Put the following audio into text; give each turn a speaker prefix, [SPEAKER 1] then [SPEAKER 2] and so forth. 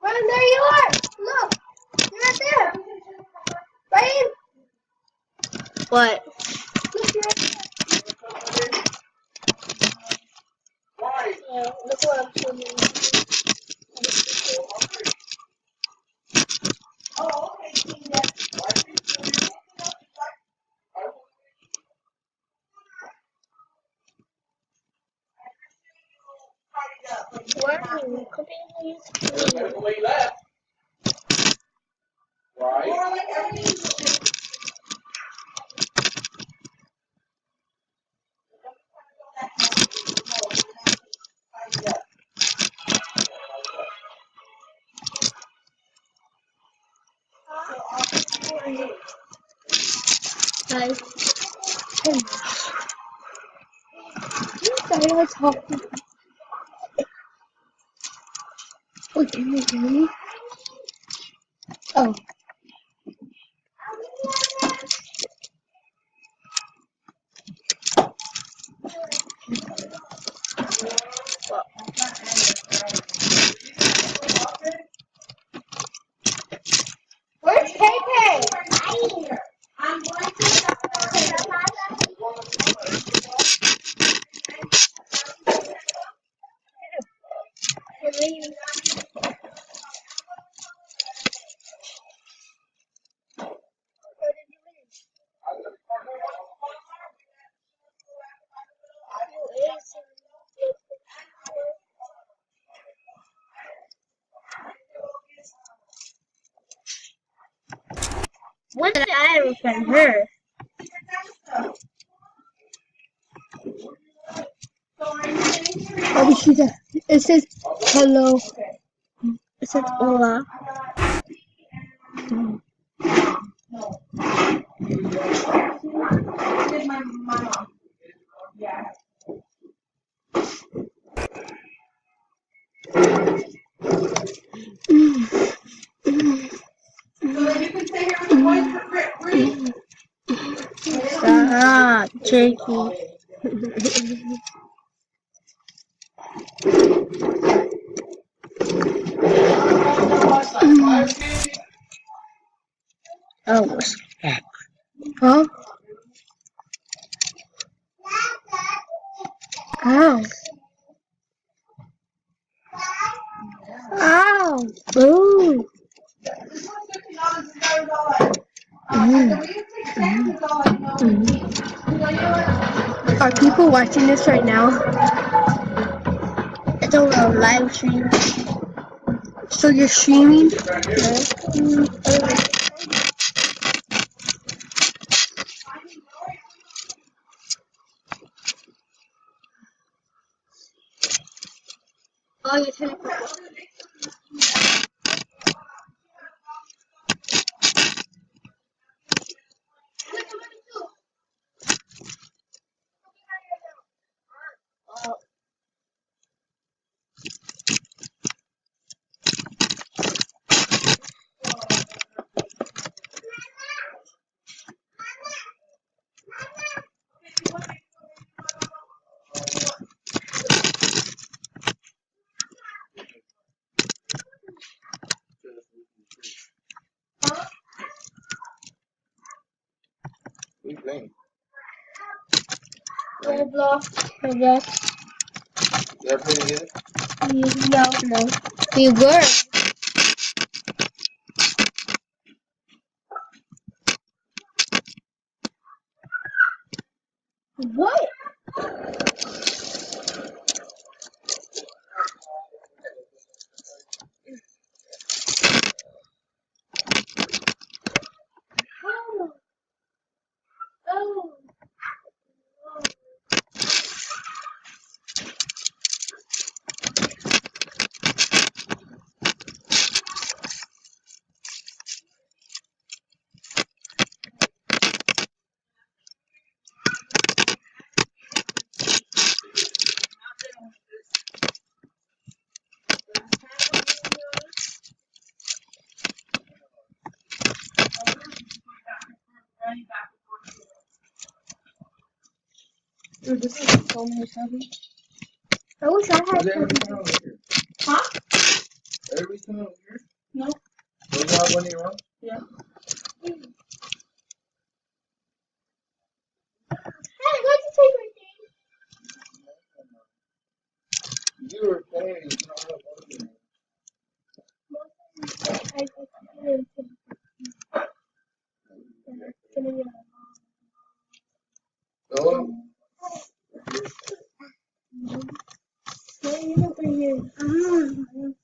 [SPEAKER 1] Ryan, there you are! Look! You're right there! Ryan!
[SPEAKER 2] What?
[SPEAKER 1] Look, you're right there. Yeah, look what I'm showing you. Where are you? Come in, please.
[SPEAKER 2] Hi.
[SPEAKER 1] Sorry, I was talking. Oh, can you hear me? Oh. Where's KK? I'm going to
[SPEAKER 2] When did I ever friend her?
[SPEAKER 1] Oh, she's a, it says hello.
[SPEAKER 2] It says hola. Stop, Jakey. Oh,
[SPEAKER 1] Huh? Ow. Ow. Ooh. Are people watching this right now?
[SPEAKER 2] it's over a live stream.
[SPEAKER 1] So you're streaming?
[SPEAKER 2] Oh, you're trying to
[SPEAKER 1] Roblox.
[SPEAKER 2] No.
[SPEAKER 1] No.
[SPEAKER 2] We were.
[SPEAKER 1] What? Oh. Dude, this is so many seven. I wish I had seven. Huh?
[SPEAKER 3] Everybody's coming over here?
[SPEAKER 1] No.
[SPEAKER 3] Those are one of your own?
[SPEAKER 1] Yeah. Hey, why'd you take my thing?
[SPEAKER 3] You were playing, you know what was it? Hello?
[SPEAKER 1] No, you don't bring it.